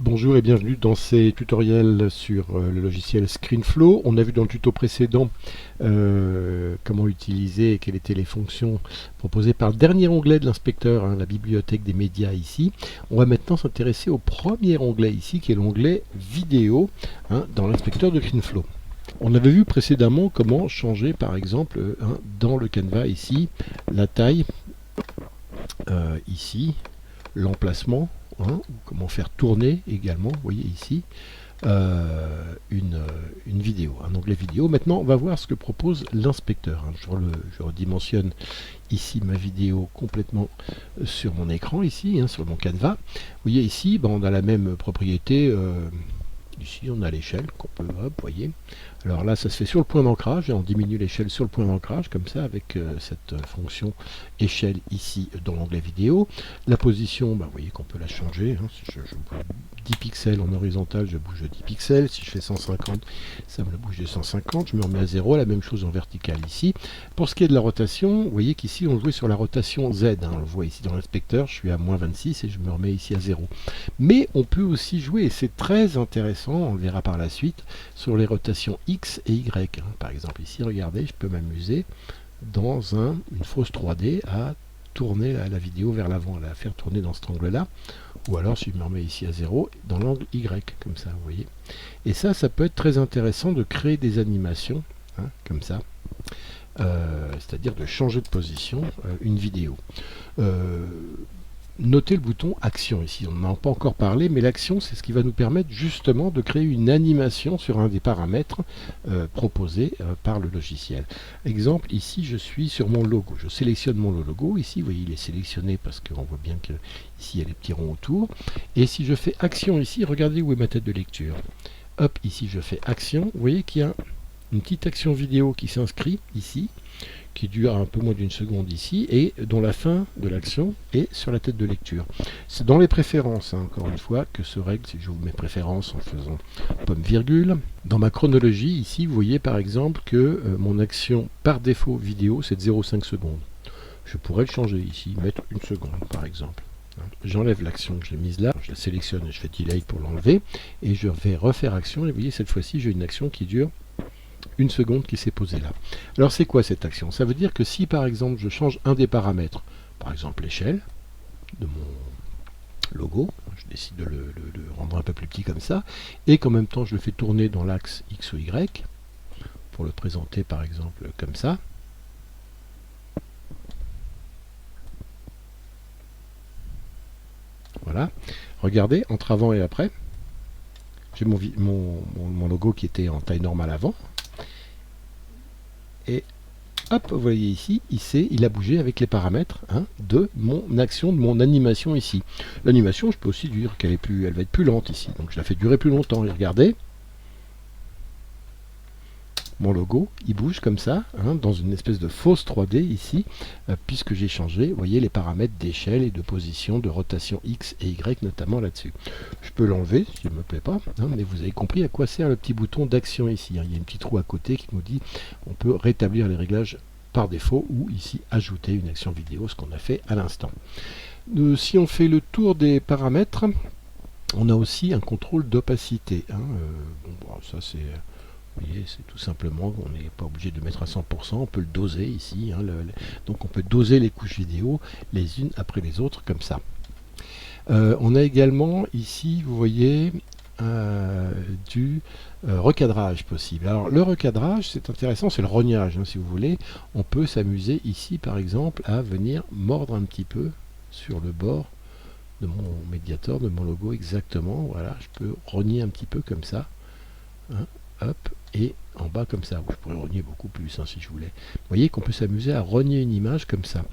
Bonjour et bienvenue dans ces tutoriels sur le logiciel ScreenFlow. On a vu dans le tuto précédent comment utiliser et quelles étaient les fonctions proposées par le dernier onglet de l'inspecteur, la bibliothèque des médias ici. On va maintenant s'intéresser au premier onglet ici qui est l'onglet vidéo dans l'inspecteur de ScreenFlow. On avait vu précédemment comment changer par exemple dans le canevas ici la taille ici, l'emplacement, ou comment faire tourner également, vous voyez ici, une vidéo, un onglet vidéo. Maintenant, on va voir ce que propose l'inspecteur. Je redimensionne ici ma vidéo complètement sur mon écran, ici, sur mon canevas. Vous voyez ici, on a la même propriété. Ici, on a l'échelle qu'on peut, vous voyez. Alors là, ça se fait sur le point d'ancrage, et on diminue l'échelle sur le point d'ancrage, comme ça, avec cette fonction échelle ici dans l'onglet vidéo. La position, vous voyez qu'on peut la changer. Si je bouge 10 pixels en horizontal, je bouge de 10 pixels. Si je fais 150, ça me le bouge de 150. Je me remets à 0, la même chose en vertical ici. Pour ce qui est de la rotation, vous voyez qu'ici, on jouait sur la rotation Z. On le voit ici dans l'inspecteur, je suis à moins 26 et je me remets ici à 0. Mais on peut aussi jouer, et c'est très intéressant, on le verra par la suite, sur les rotations X et Y. Par exemple ici, regardez, je peux m'amuser dans une fausse 3D à tourner la vidéo vers l'avant, à la faire tourner dans cet angle-là, ou alors si je me remets ici à 0, dans l'angle Y, comme ça, vous voyez. Et ça peut être très intéressant de créer des animations, comme ça, c'est-à-dire de changer de position une vidéo. Notez le bouton action ici, on n'en a pas encore parlé, mais l'action c'est ce qui va nous permettre justement de créer une animation sur un des paramètres proposés par le logiciel. Exemple, ici je suis sur mon logo, je sélectionne mon logo, ici vous voyez il est sélectionné parce qu'on voit bien que ici il y a les petits ronds autour, et si je fais action ici, regardez où est ma tête de lecture. Hop, ici je fais action, vous voyez qu'il y a une petite action vidéo qui s'inscrit ici, qui dure un peu moins d'une seconde ici, et dont la fin de l'action est sur la tête de lecture. C'est dans les préférences, encore une fois, que se règle, si j'ouvre mes préférences en faisant pomme virgule. Dans ma chronologie, ici, vous voyez par exemple que mon action par défaut vidéo, c'est de 0,5 secondes. Je pourrais le changer ici, mettre une seconde par exemple. J'enlève l'action que j'ai mise là, je la sélectionne et je fais delete pour l'enlever, et je vais refaire action, et vous voyez cette fois-ci j'ai une action qui dure une seconde qui s'est posée là. Alors c'est quoi cette action? Ça veut dire que si par exemple je change un des paramètres, par exemple l'échelle de mon logo, je décide de le rendre un peu plus petit comme ça, et qu'en même temps je le fais tourner dans l'axe X ou Y, pour le présenter par exemple comme ça, voilà, regardez, entre avant et après, j'ai mon logo qui était en taille normale avant, et hop, vous voyez ici, il a bougé avec les paramètres de mon action, de mon animation ici. L'animation, je peux aussi dire qu'elle va être plus lente ici. Donc je la fais durer plus longtemps. Et regardez, mon logo, il bouge comme ça, dans une espèce de fausse 3D ici, puisque j'ai changé, vous voyez, les paramètres d'échelle et de position, de rotation X et Y, notamment là-dessus. Je peux l'enlever, s'il ne me plaît pas, mais vous avez compris à quoi sert le petit bouton d'action ici. Il y a un petit trou à côté qui nous dit on peut rétablir les réglages par défaut ou ici ajouter une action vidéo, ce qu'on a fait à l'instant. Si on fait le tour des paramètres, on a aussi un contrôle d'opacité. Ça c'est... Vous voyez, c'est tout simplement qu'on n'est pas obligé de mettre à 100%, on peut le doser ici. Donc on peut doser les couches vidéo les unes après les autres comme ça. On a également ici, vous voyez, du recadrage possible. Alors le recadrage, c'est intéressant, c'est le rognage, si vous voulez. On peut s'amuser ici par exemple à venir mordre un petit peu sur le bord de mon médiator, de mon logo exactement. Voilà, je peux rogner un petit peu comme ça. Hop, et en bas comme ça. Je pourrais rogner beaucoup plus si je voulais. Vous voyez qu'on peut s'amuser à rogner une image comme ça.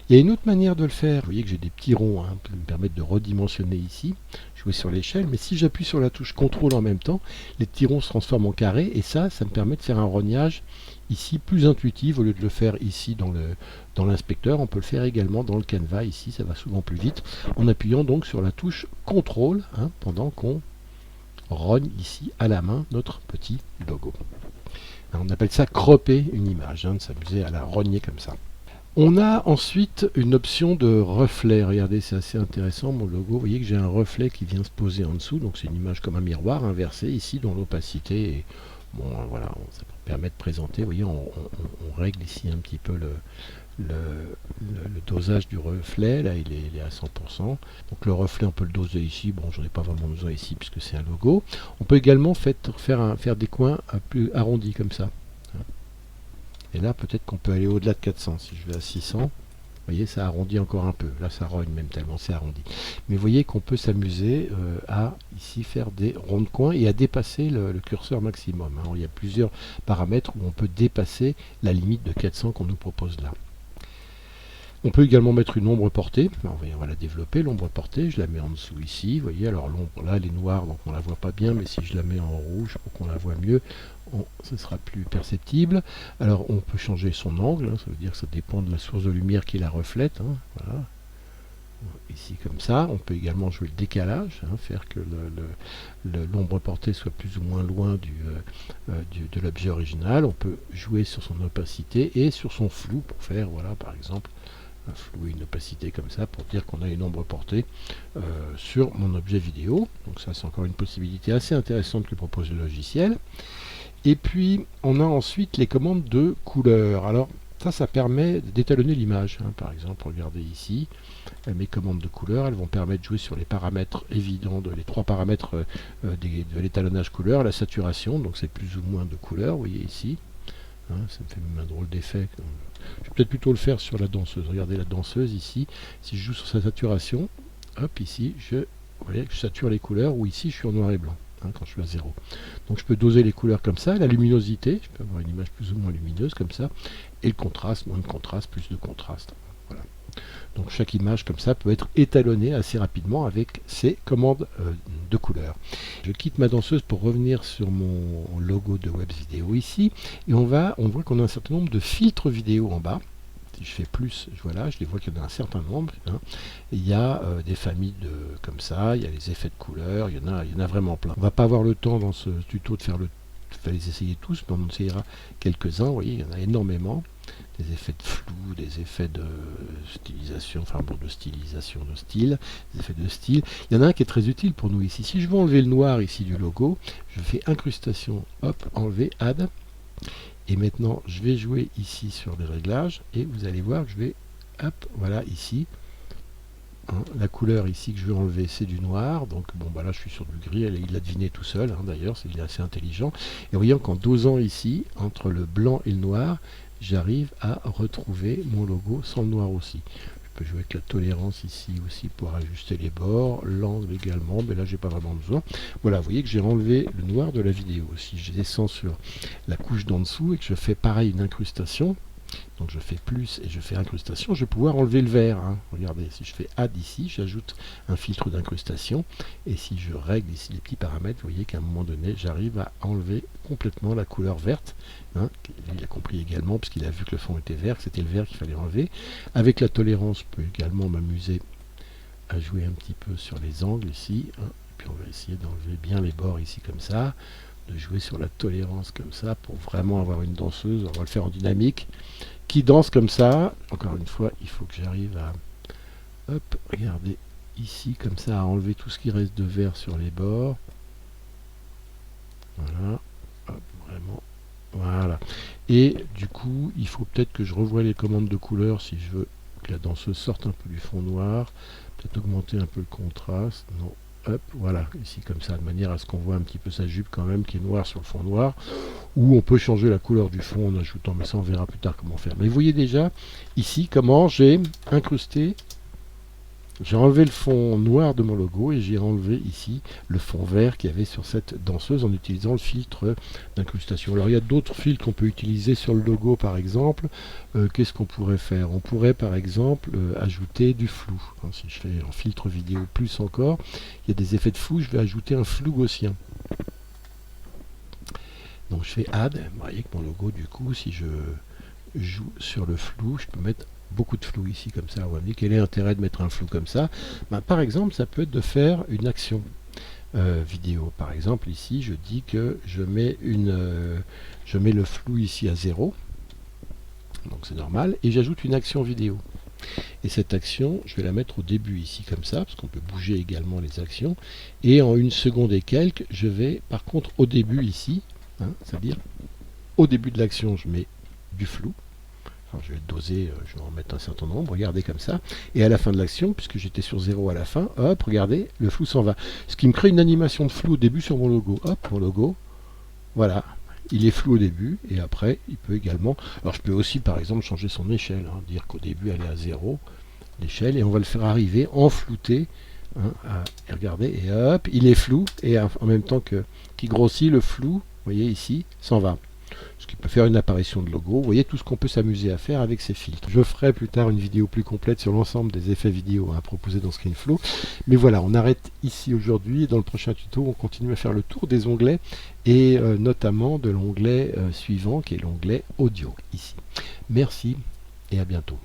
Il y a une autre manière de le faire. Vous voyez que j'ai des petits ronds qui me permettent de redimensionner ici. Jouer sur l'échelle, mais si j'appuie sur la touche CTRL en même temps, les petits ronds se transforment en carrés, et ça me permet de faire un rognage ici plus intuitif. Au lieu de le faire ici dans l'inspecteur, on peut le faire également dans le canevas. Ici, ça va souvent plus vite, en appuyant donc sur la touche CTRL pendant qu'on rogne ici à la main notre petit logo. On appelle ça cropper une image, de s'amuser à la rogner comme ça. On a ensuite une option de reflet. Regardez, c'est assez intéressant, mon logo. Vous voyez que j'ai un reflet qui vient se poser en dessous. Donc c'est une image comme un miroir inversé ici, dont l'opacité est... Bon, voilà, ça permet de présenter. Vous voyez, on règle ici un petit peu le dosage du reflet. Là, il est à 100%. Donc le reflet, on peut le doser ici. Bon, j'en ai pas vraiment besoin ici puisque c'est un logo. On peut également faire des coins plus arrondis comme ça. Et là, peut-être qu'on peut aller au-delà de 400. Si je vais à 600, vous voyez, ça arrondit encore un peu. Là, ça rogne même tellement c'est arrondi. Mais vous voyez qu'on peut s'amuser à ici faire des ronds de coin et à dépasser le curseur maximum. Hein. Il y a plusieurs paramètres où on peut dépasser la limite de 400 qu'on nous propose là. On peut également mettre une ombre portée. On va la développer, l'ombre portée. Je la mets en dessous ici. Vous voyez, alors l'ombre là, elle est noire, donc on ne la voit pas bien. Mais si je la mets en rouge pour qu'on la voit mieux, ce sera plus perceptible. Alors on peut changer son angle. Ça veut dire que ça dépend de la source de lumière qui la reflète. Hein, voilà. Ici comme ça. On peut également jouer le décalage, hein, faire que l'ombre portée soit plus ou moins loin de l'objet original. On peut jouer sur son opacité et sur son flou pour faire, voilà, par exemple, un flou et une opacité comme ça pour dire qu'on a une ombre portée sur mon objet vidéo. Donc ça, c'est encore une possibilité assez intéressante que propose le logiciel. Et puis on a ensuite les commandes de couleur. Alors ça permet d'étalonner l'image, hein. Par exemple, regardez ici, mes commandes de couleur, elles vont permettre de jouer sur les paramètres évidents, les trois paramètres de l'étalonnage couleur, la saturation, donc c'est plus ou moins de couleur, vous voyez ici, hein, ça me fait même un drôle d'effet. Je vais peut-être plutôt le faire sur la danseuse. Regardez la danseuse ici, si je joue sur sa saturation, hop, ici, vous voyez que je sature les couleurs, ou ici je suis en noir et blanc. Hein, quand je suis à 0. Donc je peux doser les couleurs comme ça, la luminosité, je peux avoir une image plus ou moins lumineuse comme ça, et le contraste, moins de contraste, plus de contraste. Voilà. Donc chaque image comme ça peut être étalonnée assez rapidement avec ces commandes de couleurs. Je quitte ma danseuse pour revenir sur mon logo de web vidéo ici, et on voit qu'on a un certain nombre de filtres vidéo en bas. Si je fais plus, voilà, je les vois qu'il y en a un certain nombre. Hein. Il y a des familles comme ça, il y a les effets de couleurs, il y en a vraiment plein. On va pas avoir le temps dans ce tuto de les essayer tous, mais on essayera quelques-uns. Vous voyez, il y en a énormément. Des effets de flou, des effets de stylisation, enfin bon, de stylisation de style, des effets de style. Il y en a un qui est très utile pour nous ici. Si je veux enlever le noir ici du logo, je fais incrustation, hop, enlever, add. Et maintenant, je vais jouer ici sur les réglages et vous allez voir que je vais, hop, voilà, ici. Hein, la couleur ici que je vais enlever, c'est du noir. Donc, bon, bah là, je suis sur du gris. Il l'a deviné tout seul, hein, d'ailleurs, il est assez intelligent. Et voyons qu'en dosant ici, entre le blanc et le noir, j'arrive à retrouver mon logo sans le noir aussi. Je peux jouer avec la tolérance ici aussi pour ajuster les bords, l'angle également, mais là j'ai pas vraiment besoin. Voilà, vous voyez que j'ai enlevé le noir de la vidéo. Si je descends sur la couche d'en dessous et que je fais pareil une incrustation, donc je fais plus et je fais incrustation, je vais pouvoir enlever le vert. Hein. Regardez, si je fais add ici, j'ajoute un filtre d'incrustation, et si je règle ici les petits paramètres, vous voyez qu'à un moment donné, j'arrive à enlever complètement la couleur verte. Hein. Il a compris également, puisqu'il a vu que le fond était vert, que c'était le vert qu'il fallait enlever. Avec la tolérance, je peux également m'amuser à jouer un petit peu sur les angles ici. Hein. Et puis on va essayer d'enlever bien les bords ici comme ça, de jouer sur la tolérance comme ça, pour vraiment avoir une danseuse. On va le faire en dynamique, qui danse comme ça. Encore une fois, il faut que j'arrive à, hop, regardez, ici, comme ça, à enlever tout ce qui reste de vert sur les bords. Voilà, hop, vraiment, voilà. Et du coup, il faut peut-être que je revoie les commandes de couleur si je veux que la danseuse sorte un peu du fond noir. Peut-être augmenter un peu le contraste. Non, hop, voilà, ici comme ça, de manière à ce qu'on voit un petit peu sa jupe quand même, qui est noire sur le fond noir. Ou on peut changer la couleur du fond en ajoutant, mais ça on verra plus tard comment faire. Mais vous voyez déjà ici comment j'ai incrusté, j'ai enlevé le fond noir de mon logo et j'ai enlevé ici le fond vert qu'il y avait sur cette danseuse en utilisant le filtre d'incrustation. Alors il y a d'autres filtres qu'on peut utiliser sur le logo par exemple. Qu'est-ce qu'on pourrait faire? On pourrait par exemple ajouter du flou. Hein, si je fais en filtre vidéo plus encore, il y a des effets de flou, je vais ajouter un flou gaussien. Donc je fais add, vous voyez que mon logo du coup, si je joue sur le flou, je peux mettre beaucoup de flou ici comme ça. On va me dire quel est l'intérêt de mettre un flou comme ça. Ben, par exemple, ça peut être de faire une action vidéo. Par exemple, ici, je dis que je mets le flou ici à 0. donc c'est normal, et j'ajoute une action vidéo. Et cette action, je vais la mettre au début ici comme ça, parce qu'on peut bouger également les actions. Et en 1 seconde et quelques, je vais par contre au début ici, c'est-à-dire au début de l'action, je mets du flou. Alors je vais doser, je vais en mettre un certain nombre, regardez comme ça. Et à la fin de l'action, puisque j'étais sur 0 à la fin, hop, regardez, le flou s'en va. Ce qui me crée une animation de flou au début sur mon logo. Hop, mon logo, voilà. Il est flou au début, et après, il peut également... Alors je peux aussi, par exemple, changer son échelle, dire qu'au début, elle est à 0, l'échelle, et on va le faire arriver en flouté. Et regardez, et hop, il est flou, et en même temps qu'il grossit, le flou, vous voyez ici, s'en va. Ce qui peut faire une apparition de logo. Vous voyez tout ce qu'on peut s'amuser à faire avec ces filtres. Je ferai plus tard une vidéo plus complète sur l'ensemble des effets vidéo à proposer dans ScreenFlow. Mais voilà, on arrête ici aujourd'hui. Dans le prochain tuto, on continue à faire le tour des onglets et notamment de l'onglet suivant qui est l'onglet audio ici. Merci et à bientôt.